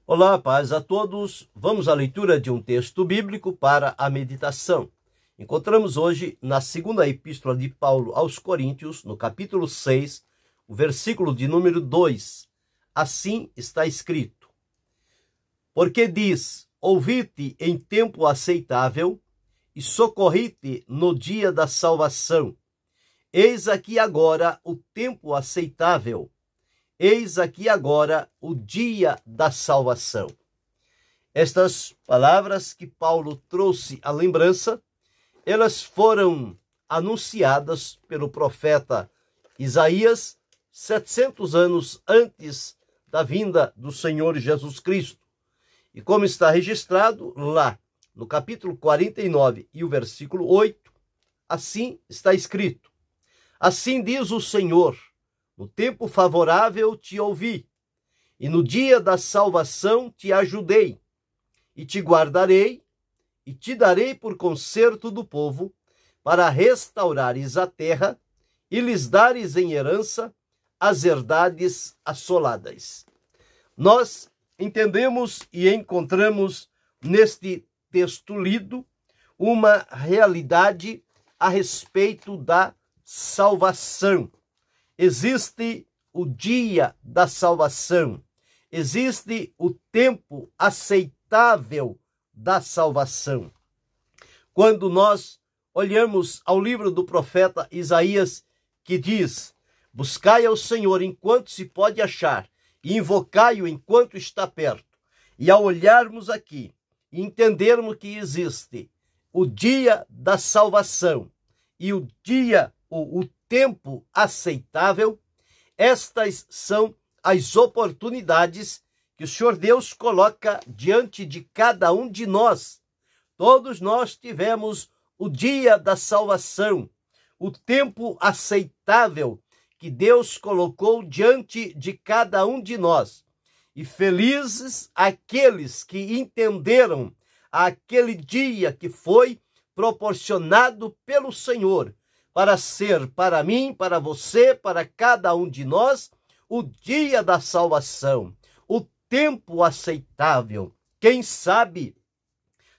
Olá, paz a todos. Vamos à leitura de um texto bíblico para a meditação. Encontramos hoje na segunda epístola de Paulo aos Coríntios, no capítulo 6, o versículo de número 2. Assim está escrito: Porque diz, ouvi-te em tempo aceitável e socorri-te no dia da salvação. Eis aqui agora o tempo aceitável. Eis aqui agora o dia da salvação. Estas palavras que Paulo trouxe à lembrança, elas foram anunciadas pelo profeta Isaías 700 anos antes da vinda do Senhor Jesus Cristo. E como está registrado lá no capítulo 49 e o versículo 8, assim está escrito: Assim diz o Senhor, no tempo favorável te ouvi, e no dia da salvação te ajudei, e te guardarei, e te darei por conserto do povo, para restaurares a terra, e lhes dares em herança as herdades assoladas. Nós entendemos e encontramos neste texto lido uma realidade a respeito da salvação. Existe o dia da salvação, existe o tempo aceitável da salvação. Quando nós olhamos ao livro do profeta Isaías, que diz: Buscai ao Senhor enquanto se pode achar, e invocai-o enquanto está perto. E ao olharmos aqui e entendermos que existe o dia da salvação e o tempo aceitável, estas são as oportunidades que o Senhor Deus coloca diante de cada um de nós. Todos nós tivemos o dia da salvação, o tempo aceitável que Deus colocou diante de cada um de nós. E felizes aqueles que entenderam aquele dia que foi proporcionado pelo Senhor, para ser para mim, para você, para cada um de nós, o dia da salvação, o tempo aceitável. Quem sabe,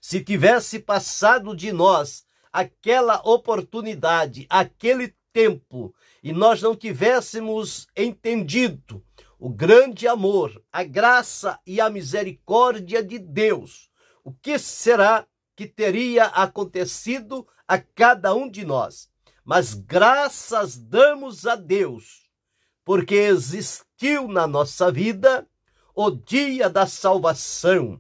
se tivesse passado de nós aquela oportunidade, aquele tempo, e nós não tivéssemos entendido o grande amor, a graça e a misericórdia de Deus, o que será que teria acontecido a cada um de nós? Mas graças damos a Deus, porque existiu na nossa vida o dia da salvação.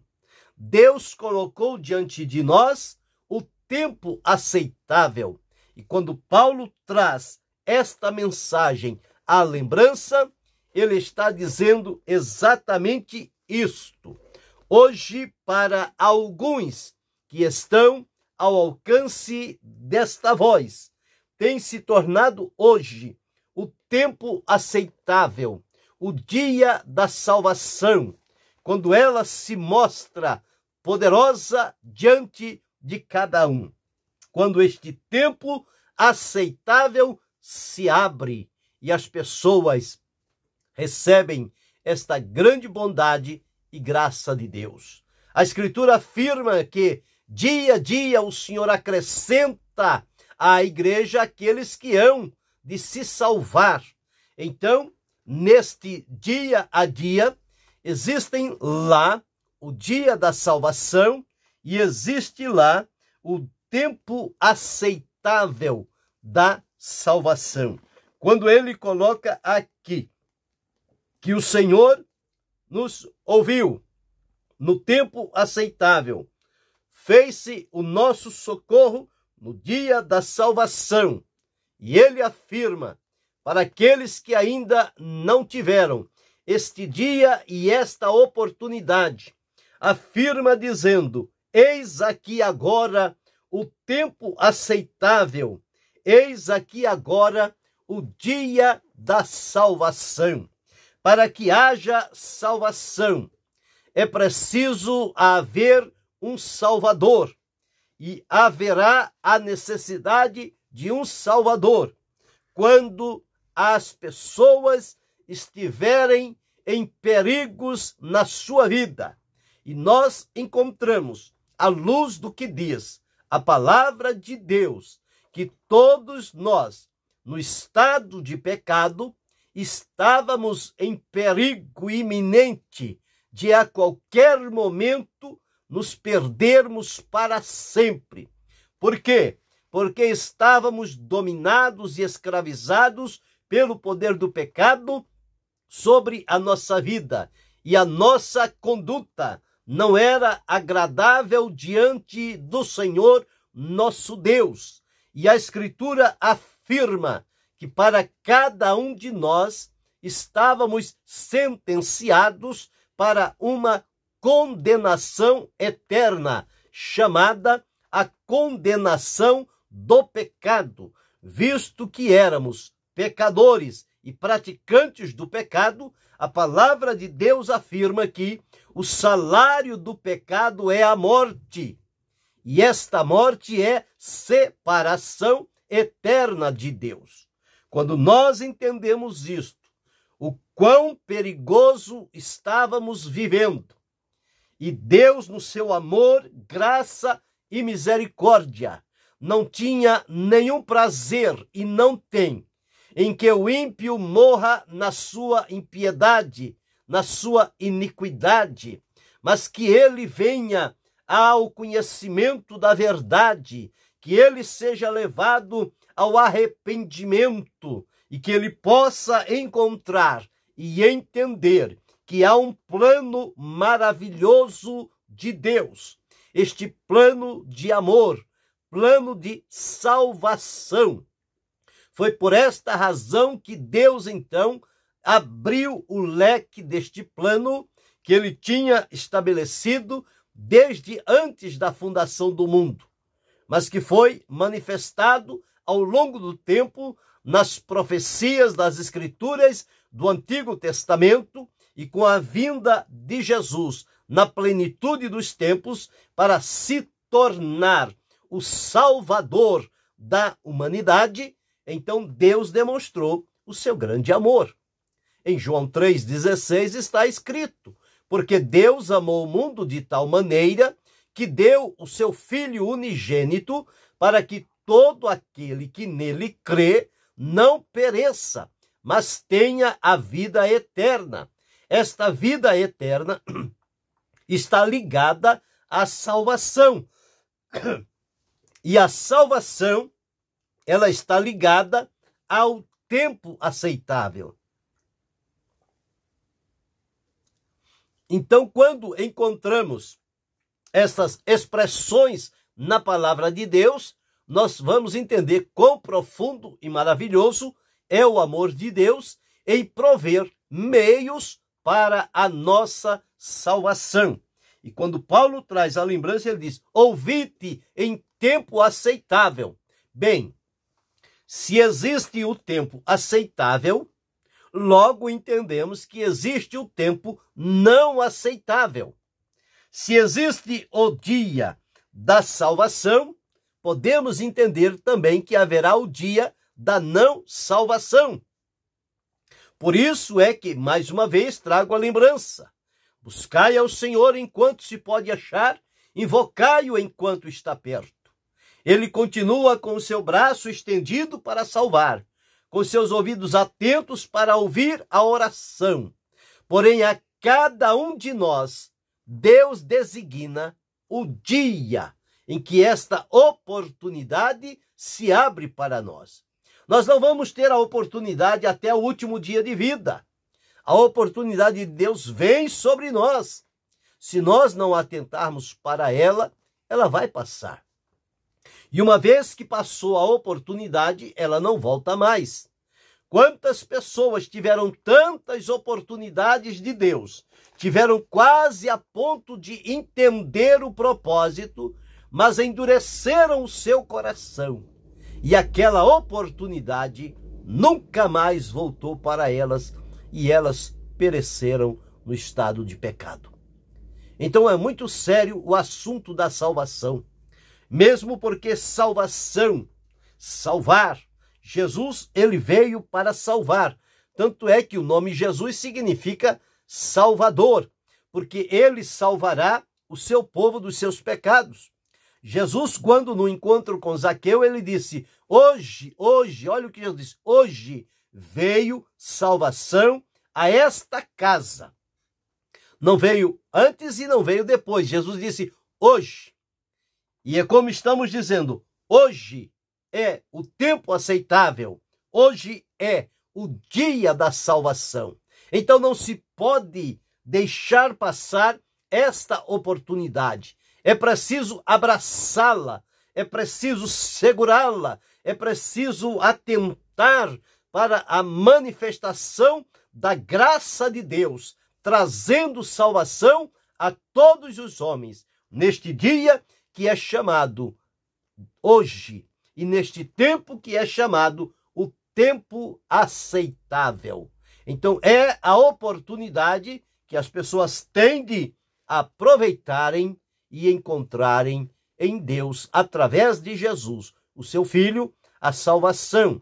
Deus colocou diante de nós o tempo aceitável. E quando Paulo traz esta mensagem à lembrança, ele está dizendo exatamente isto. Hoje, para alguns que estão ao alcance desta voz, tem se tornado hoje o tempo aceitável, o dia da salvação, quando ela se mostra poderosa diante de cada um. Quando este tempo aceitável se abre e as pessoas recebem esta grande bondade e graça de Deus. A Escritura afirma que dia a dia o Senhor acrescenta à igreja aqueles que hão de se salvar. Então, neste dia a dia, existem lá o dia da salvação e existe lá o tempo aceitável da salvação. Quando ele coloca aqui que o Senhor nos ouviu no tempo aceitável, fez-se o nosso socorro no dia da salvação. E ele afirma para aqueles que ainda não tiveram este dia e esta oportunidade, afirma dizendo: eis aqui agora o tempo aceitável, eis aqui agora o dia da salvação. Para que haja salvação, é preciso haver um Salvador. E haverá a necessidade de um Salvador quando as pessoas estiverem em perigos na sua vida. E nós encontramos, à luz do que diz a palavra de Deus, que todos nós, no estado de pecado, estávamos em perigo iminente de a qualquer momento nos perdermos para sempre. Por quê? Porque estávamos dominados e escravizados pelo poder do pecado sobre a nossa vida, e a nossa conduta não era agradável diante do Senhor nosso Deus. E a Escritura afirma que para cada um de nós estávamos sentenciados para uma condenação eterna, chamada a condenação do pecado, visto que éramos pecadores e praticantes do pecado. A palavra de Deus afirma que o salário do pecado é a morte, e esta morte é separação eterna de Deus. Quando nós entendemos isto, o quão perigoso estávamos vivendo, e Deus, no seu amor, graça e misericórdia, não tinha nenhum prazer e não tem em que o ímpio morra na sua impiedade, na sua iniquidade, mas que ele venha ao conhecimento da verdade, que ele seja levado ao arrependimento e que ele possa encontrar e entender que há um plano maravilhoso de Deus, este plano de amor, plano de salvação. Foi por esta razão que Deus, então, abriu o leque deste plano que ele tinha estabelecido desde antes da fundação do mundo, mas que foi manifestado ao longo do tempo nas profecias das Escrituras do Antigo Testamento e com a vinda de Jesus na plenitude dos tempos para se tornar o Salvador da humanidade. Então Deus demonstrou o seu grande amor. Em João 3,16 está escrito: porque Deus amou o mundo de tal maneira que deu o seu Filho unigênito para que todo aquele que nele crê não pereça, mas tenha a vida eterna. Esta vida eterna está ligada à salvação. E a salvação, ela está ligada ao tempo aceitável. Então, quando encontramos essas expressões na palavra de Deus, nós vamos entender quão profundo e maravilhoso é o amor de Deus em prover meios para a nossa salvação. E quando Paulo traz a lembrança, ele diz: ouvi-te em tempo aceitável. Bem, se existe o tempo aceitável, logo entendemos que existe o tempo não aceitável. Se existe o dia da salvação, podemos entender também que haverá o dia da não salvação. Por isso é que, mais uma vez, trago a lembrança: buscai ao Senhor enquanto se pode achar, invocai-o enquanto está perto. Ele continua com o seu braço estendido para salvar, com seus ouvidos atentos para ouvir a oração. Porém, a cada um de nós, Deus designa o dia em que esta oportunidade se abre para nós. Nós não vamos ter a oportunidade até o último dia de vida. A oportunidade de Deus vem sobre nós. Se nós não atentarmos para ela, ela vai passar. E uma vez que passou a oportunidade, ela não volta mais. Quantas pessoas tiveram tantas oportunidades de Deus, tiveram quase a ponto de entender o propósito, mas endureceram o seu coração. E aquela oportunidade nunca mais voltou para elas, e elas pereceram no estado de pecado. Então é muito sério o assunto da salvação. Mesmo porque salvação, salvar, Jesus, ele veio para salvar. Tanto é que o nome Jesus significa Salvador, porque ele salvará o seu povo dos seus pecados. Jesus, quando no encontro com Zaqueu, ele disse, hoje, olha o que Jesus disse, hoje veio salvação a esta casa. Não veio antes e não veio depois. Jesus disse, hoje. E é como estamos dizendo, hoje é o tempo aceitável, hoje é o dia da salvação. Então não se pode deixar passar esta oportunidade. É preciso abraçá-la, é preciso segurá-la, é preciso atentar para a manifestação da graça de Deus, trazendo salvação a todos os homens, neste dia que é chamado hoje, e neste tempo que é chamado o tempo aceitável. Então é a oportunidade que as pessoas têm de aproveitarem e encontrarem em Deus, através de Jesus, o seu Filho, a salvação.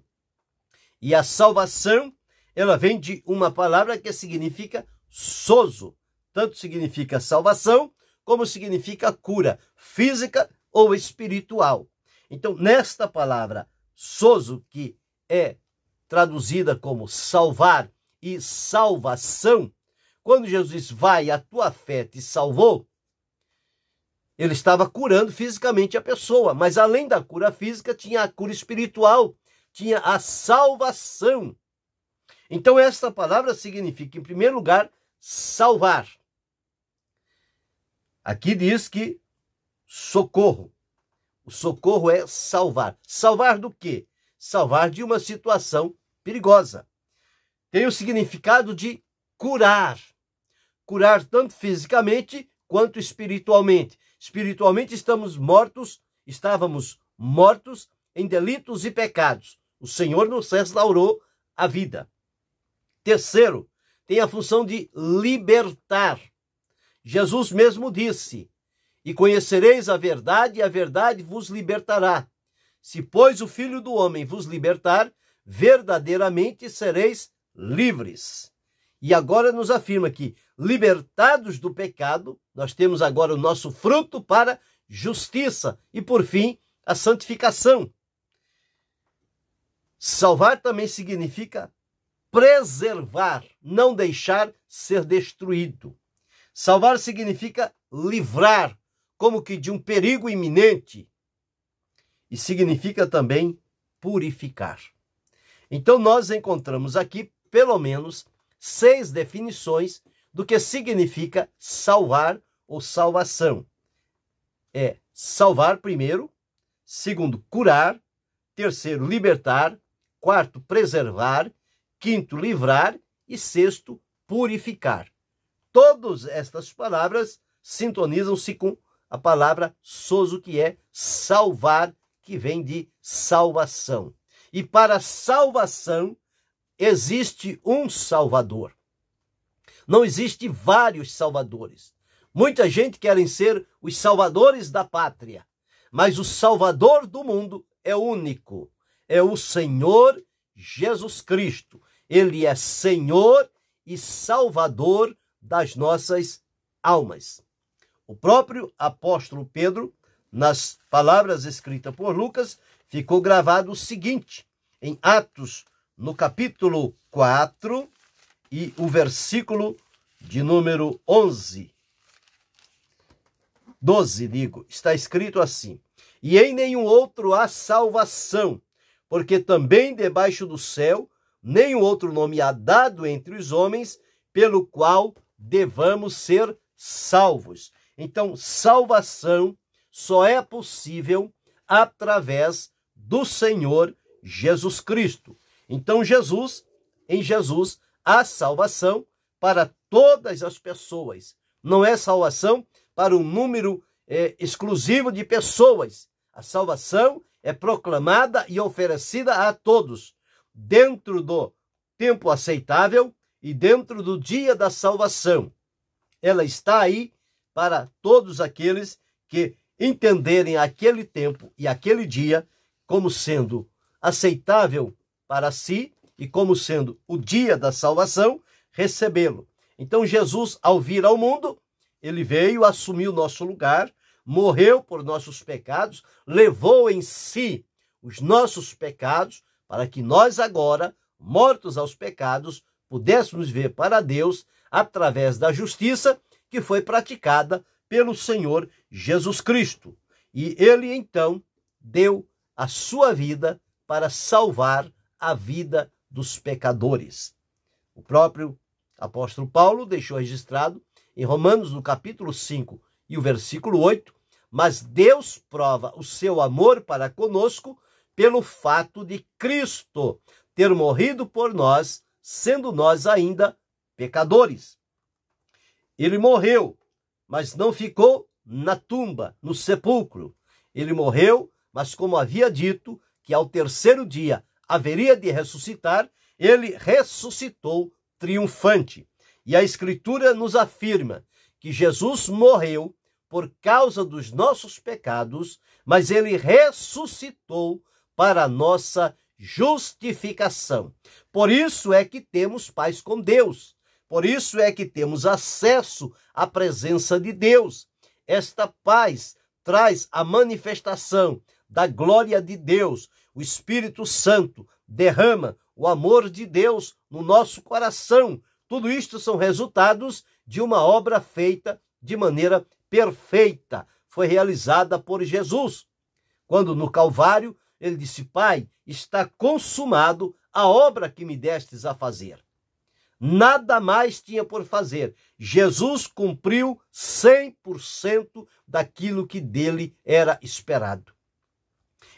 E a salvação, ela vem de uma palavra que significa sozo. Tanto significa salvação, como significa cura física ou espiritual. Então, nesta palavra sozo, que é traduzida como salvar e salvação, quando Jesus diz, vai, a tua fé te salvou, ele estava curando fisicamente a pessoa, mas além da cura física, tinha a cura espiritual, tinha a salvação. Então, esta palavra significa, em primeiro lugar, salvar. Aqui diz que socorro. O socorro é salvar. Salvar do quê? Salvar de uma situação perigosa. Tem o significado de curar. Curar tanto fisicamente quanto espiritualmente. Espiritualmente estávamos mortos em delitos e pecados. O Senhor nos restaurou a vida. Terceiro, tem a função de libertar. Jesus mesmo disse, e conhecereis a verdade, e a verdade vos libertará. Se, pois, o Filho do Homem vos libertar, verdadeiramente sereis livres. E agora nos afirma que, libertados do pecado, nós temos agora o nosso fruto para justiça e, por fim, a santificação. Salvar também significa preservar, não deixar ser destruído. Salvar significa livrar, como que de um perigo iminente. E significa também purificar. Então nós encontramos aqui, pelo menos, 6 definições do que significa salvar ou salvação. É salvar primeiro, segundo, curar, terceiro, libertar, quarto, preservar, quinto, livrar e sexto, purificar. Todas estas palavras sintonizam-se com a palavra sozo, que é salvar, que vem de salvação. E para salvação existe um Salvador. Não existe vários salvadores. Muita gente querem ser os salvadores da pátria, mas o Salvador do mundo é único. É o Senhor Jesus Cristo. Ele é Senhor e Salvador das nossas almas. O próprio apóstolo Pedro, nas palavras escritas por Lucas, ficou gravado o seguinte, em Atos, no capítulo 4, e o versículo de número 12, está escrito assim, e em nenhum outro há salvação, porque também debaixo do céu nenhum outro nome há dado entre os homens, pelo qual devamos ser salvos. Então, salvação só é possível através do Senhor Jesus Cristo. Então, em Jesus, há salvação para todas as pessoas. Não é salvação para um número exclusivo de pessoas. A salvação é proclamada e oferecida a todos, dentro do tempo aceitável e dentro do dia da salvação. Ela está aí para todos aqueles que entenderem aquele tempo e aquele dia como sendo aceitável para si e como sendo o dia da salvação, recebê-lo. Então Jesus, ao vir ao mundo, ele veio, assumiu o nosso lugar, morreu por nossos pecados, levou em si os nossos pecados, para que nós agora, mortos aos pecados, pudéssemos ver para Deus através da justiça que foi praticada pelo Senhor Jesus Cristo. E ele então deu a sua vida para salvar a vida dos pecadores. O próprio apóstolo Paulo deixou registrado em Romanos, no capítulo 5 e o versículo 8, mas Deus prova o seu amor para conosco pelo fato de Cristo ter morrido por nós, sendo nós ainda pecadores. Ele morreu, mas não ficou na tumba, no sepulcro. Ele morreu, mas como havia dito que ao terceiro dia haveria de ressuscitar, ele ressuscitou triunfante. E a Escritura nos afirma que Jesus morreu por causa dos nossos pecados, mas ele ressuscitou para a nossa justificação. Por isso é que temos paz com Deus. Por isso é que temos acesso à presença de Deus. Esta paz traz a manifestação da glória de Deus. O Espírito Santo derrama o amor de Deus no nosso coração. Tudo isto são resultados de uma obra feita de maneira perfeita. Foi realizada por Jesus. Quando no Calvário ele disse: Pai, está consumado a obra que me destes a fazer. Nada mais tinha por fazer. Jesus cumpriu 100% daquilo que dele era esperado.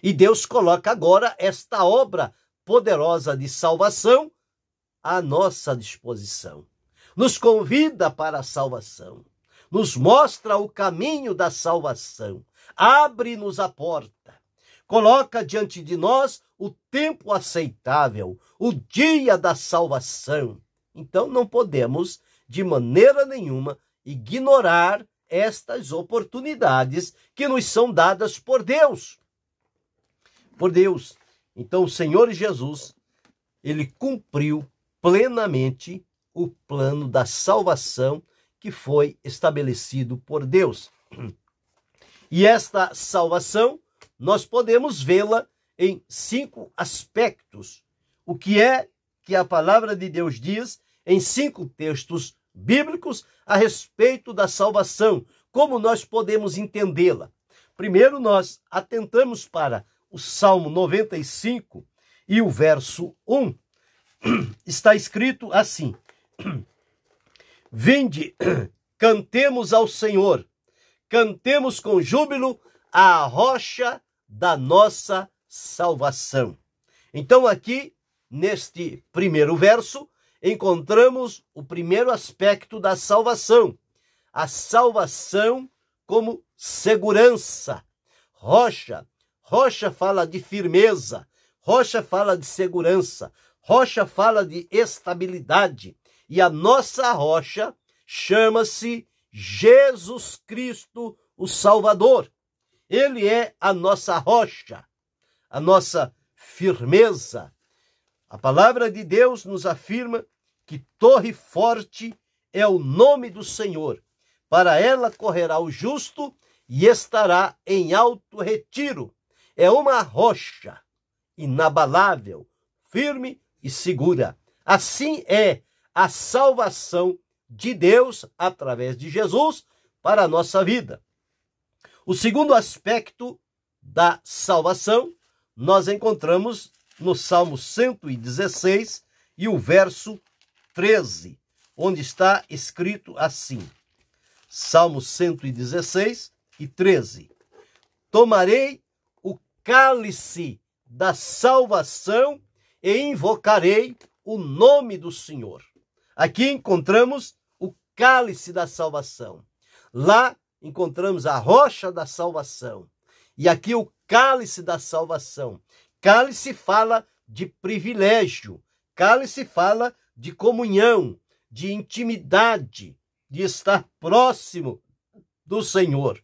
E Deus coloca agora esta obra poderosa de salvação à nossa disposição. Nos convida para a salvação. Nos mostra o caminho da salvação. Abre-nos a porta. Coloca diante de nós o tempo aceitável, o dia da salvação. Então não podemos, de maneira nenhuma, ignorar estas oportunidades que nos são dadas por Deus. Por Deus. Então o Senhor Jesus, ele cumpriu plenamente o plano da salvação que foi estabelecido por Deus. E esta salvação, nós podemos vê-la em 5 aspectos. O que é que a palavra de Deus diz em 5 textos bíblicos a respeito da salvação? Como nós podemos entendê-la? Primeiro, nós atentamos para o Salmo 95 e o verso 1. Está escrito assim: Vinde, cantemos ao Senhor, cantemos com júbilo à rocha da nossa salvação. Então aqui, neste primeiro verso, encontramos o primeiro aspecto da salvação. A salvação como segurança. Rocha. Rocha fala de firmeza. Rocha fala de segurança. Rocha fala de estabilidade. E a nossa rocha chama-se Jesus Cristo, o Salvador. Ele é a nossa rocha, a nossa firmeza. A palavra de Deus nos afirma que torre forte é o nome do Senhor. Para ela correrá o justo e estará em alto retiro. É uma rocha inabalável, firme e segura. Assim é a salvação de Deus através de Jesus para a nossa vida. O segundo aspecto da salvação nós encontramos no Salmo 116 e o verso 13, onde está escrito assim. Salmo 116 e 13. Tomarei o cálice da salvação e invocarei o nome do Senhor. Aqui encontramos o cálice da salvação. Lá encontramos a rocha da salvação. E aqui o cálice da salvação. Cálice fala de privilégio. Cálice fala de comunhão, de intimidade, de estar próximo do Senhor.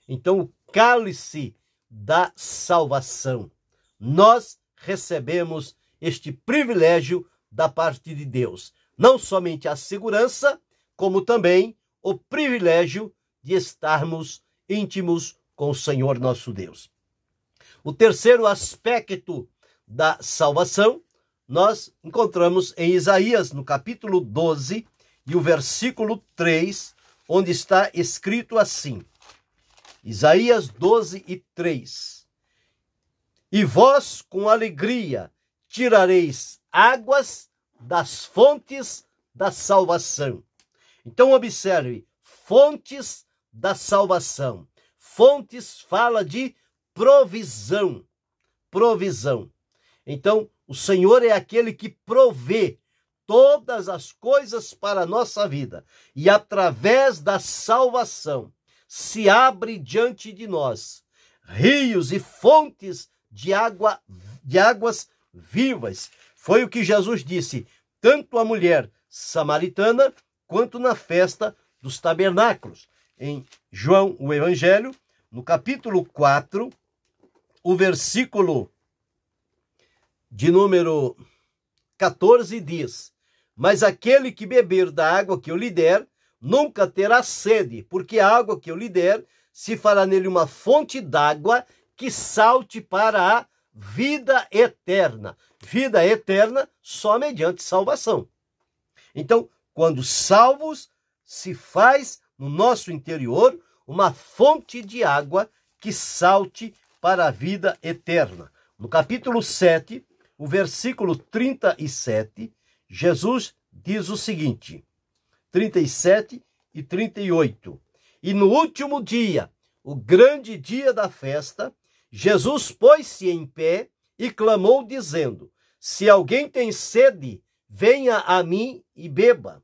Então, o cálice da salvação. Nós recebemos este privilégio da parte de Deus. Não somente a segurança, como também o privilégio de estarmos íntimos com o Senhor nosso Deus. O terceiro aspecto da salvação nós encontramos em Isaías, no capítulo 12 e o versículo 3, onde está escrito assim. Isaías 12 e 3. E vós com alegria tirareis águas das fontes da salvação. Então observe, fontes da salvação. Fontes fala de provisão. Provisão. Então, o Senhor é aquele que provê todas as coisas para a nossa vida. E através da salvação, se abre diante de nós rios e fontes de águas vivas. Foi o que Jesus disse, tanto à mulher samaritana, quanto na festa dos tabernáculos. Em João, o Evangelho, no capítulo 4, o versículo de número 14 diz: mas aquele que beber da água que eu lhe der, nunca terá sede, porque a água que eu lhe der se fará nele uma fonte d'água que salte para a vida eterna. Vida eterna só mediante salvação. Então, quando salvos, se faz no nosso interior uma fonte de água que salte para a vida eterna. No capítulo 7, o versículo 37, Jesus diz o seguinte, 37 e 38. E no último dia, o grande dia da festa, Jesus pôs-se em pé e clamou, dizendo: se alguém tem sede, venha a mim e beba.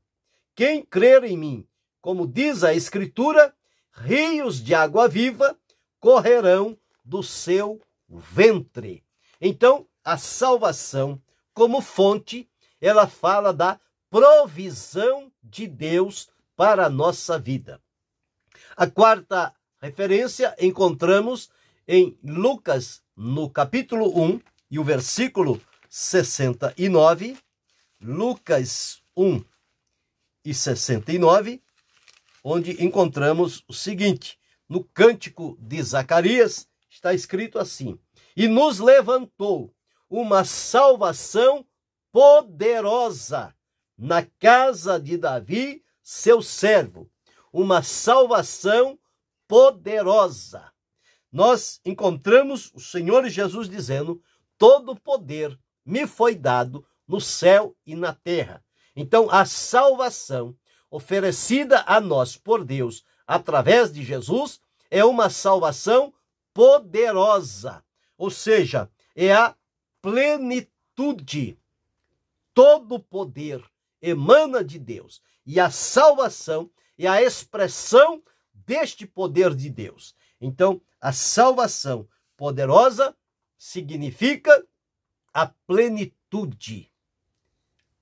Quem crer em mim, como diz a Escritura, rios de água viva correrão do seu ventre. Então, a salvação, como fonte, ela fala da provisão de Deus para a nossa vida. A quarta referência encontramos em Lucas, no capítulo 1, e o versículo 69, Lucas 1 e 69, onde encontramos o seguinte, no cântico de Zacarias, está escrito assim: e nos levantou uma salvação poderosa na casa de Davi, seu servo. Uma salvação poderosa. Nós encontramos o Senhor Jesus dizendo: todo poder me foi dado no céu e na terra. Então, a salvação oferecida a nós por Deus através de Jesus é uma salvação poderosa, ou seja, é a plenitude. Todo poder emana de Deus e a salvação é a expressão deste poder de Deus. Então, a salvação poderosa significa a plenitude,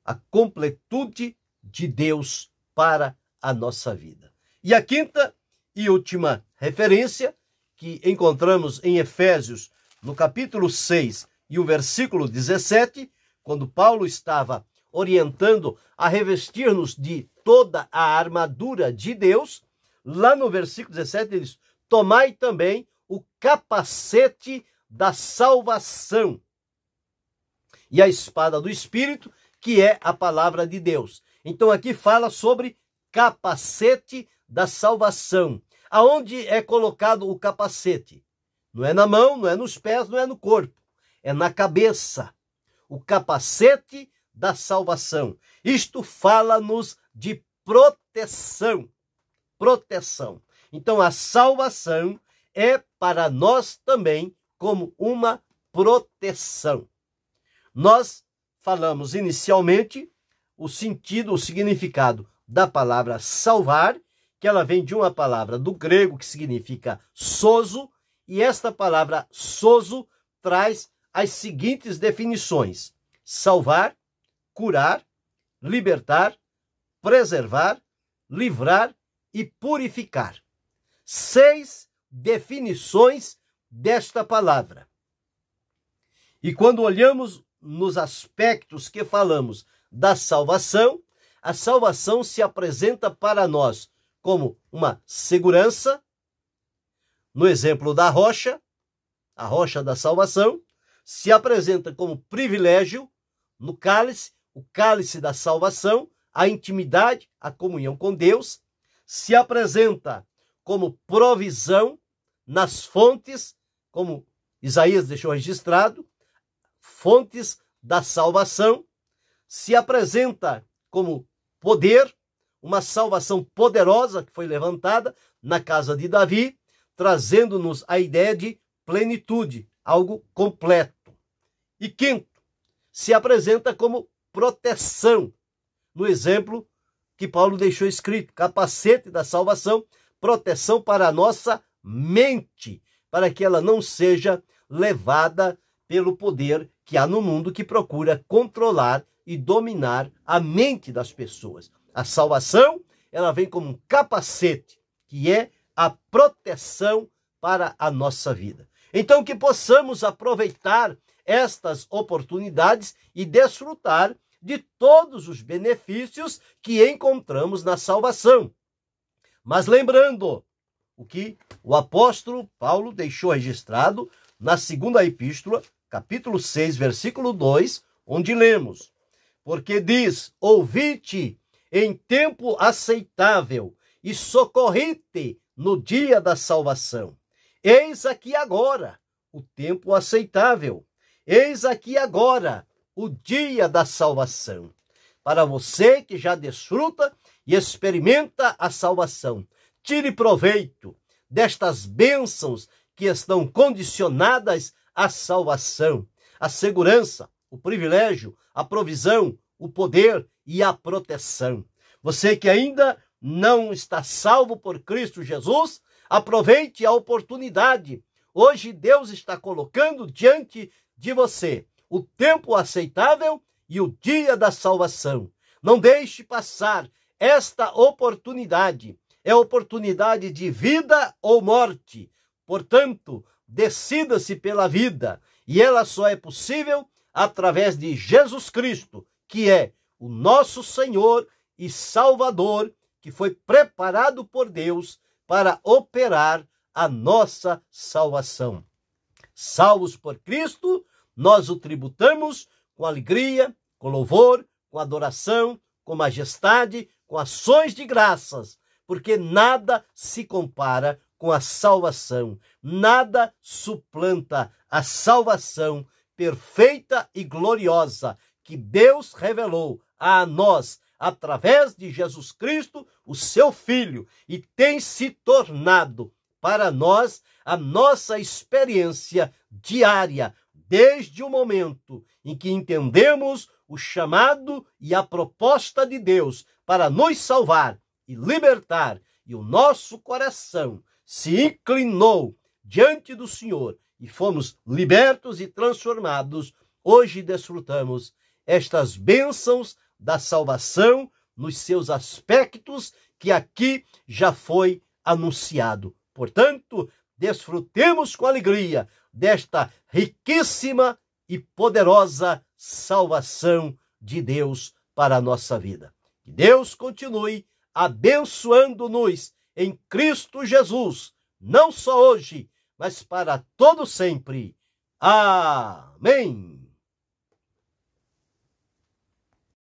a completude de Deus para a nossa vida. E a quinta e última referência que encontramos em Efésios, no capítulo 6 e o versículo 17, quando Paulo estava orientando a revestir-nos de toda a armadura de Deus, lá no versículo 17 ele diz: tomai também o capacete da salvação e a espada do Espírito, que é a palavra de Deus. Então aqui fala sobre capacete da salvação. Aonde é colocado o capacete? Não é na mão, não é nos pés, não é no corpo. É na cabeça. O capacete da salvação. Isto fala-nos de proteção. Proteção. Então a salvação é para nós também como uma proteção. Nós falamos inicialmente o sentido, o significado da palavra salvar, que ela vem de uma palavra do grego que significa sozo, e esta palavra sozo traz as seguintes definições: salvar, curar, libertar, preservar, livrar e purificar. 6 definições desta palavra. E quando olhamos nos aspectos que falamos da salvação, a salvação se apresenta para nós como uma segurança, no exemplo da rocha, a rocha da salvação, se apresenta como privilégio, no cálice, o cálice da salvação, a intimidade, a comunhão com Deus, se apresenta como provisão nas fontes, como Isaías deixou registrado, fontes da salvação, se apresenta como poder, uma salvação poderosa que foi levantada na casa de Davi, trazendo-nos a ideia de plenitude, algo completo. E quinto, se apresenta como proteção, no exemplo que Paulo deixou escrito, capacete da salvação, proteção para a nossa mente, para que ela não seja levada pelo poder que há no mundo que procura controlar e dominar a mente das pessoas. A salvação, ela vem como um capacete, que é a proteção para a nossa vida. Então, que possamos aproveitar estas oportunidades e desfrutar de todos os benefícios que encontramos na salvação. Mas lembrando o que o apóstolo Paulo deixou registrado na segunda epístola, capítulo 6, versículo 2, onde lemos: porque diz, ouvi-te em tempo aceitável e socorri-te no dia da salvação. Eis aqui agora o tempo aceitável. Eis aqui agora o dia da salvação. Para você que já desfruta e experimenta a salvação, tire proveito destas bênçãos que estão condicionadas à salvação, a segurança, o privilégio, a provisão, o poder e a proteção. Você que ainda não está salvo por Cristo Jesus, aproveite a oportunidade. Hoje Deus está colocando diante de você o tempo aceitável e o dia da salvação. Não deixe passar esta oportunidade. É oportunidade de vida ou morte. Portanto, decida-se pela vida. E ela só é possível através de Jesus Cristo, que é o nosso Senhor e Salvador, que foi preparado por Deus para operar a nossa salvação. Salvos por Cristo, nós o tributamos com alegria, com louvor, com adoração, com majestade, com ações de graças, porque nada se compara com a salvação, nada suplanta a salvação perfeita e gloriosa que Deus revelou a nós através de Jesus Cristo, o seu Filho, e tem se tornado para nós a nossa experiência diária, desde o momento em que entendemos o chamado e a proposta de Deus para nos salvar e libertar, e o nosso coração se inclinou diante do Senhor e fomos libertos e transformados. Hoje desfrutamos estas bênçãos da salvação nos seus aspectos que aqui já foi anunciado. Portanto, desfrutemos com alegria desta riquíssima e poderosa salvação de Deus para a nossa vida. Que Deus continue abençoando-nos em Cristo Jesus, não só hoje, mas para todo sempre. Amém.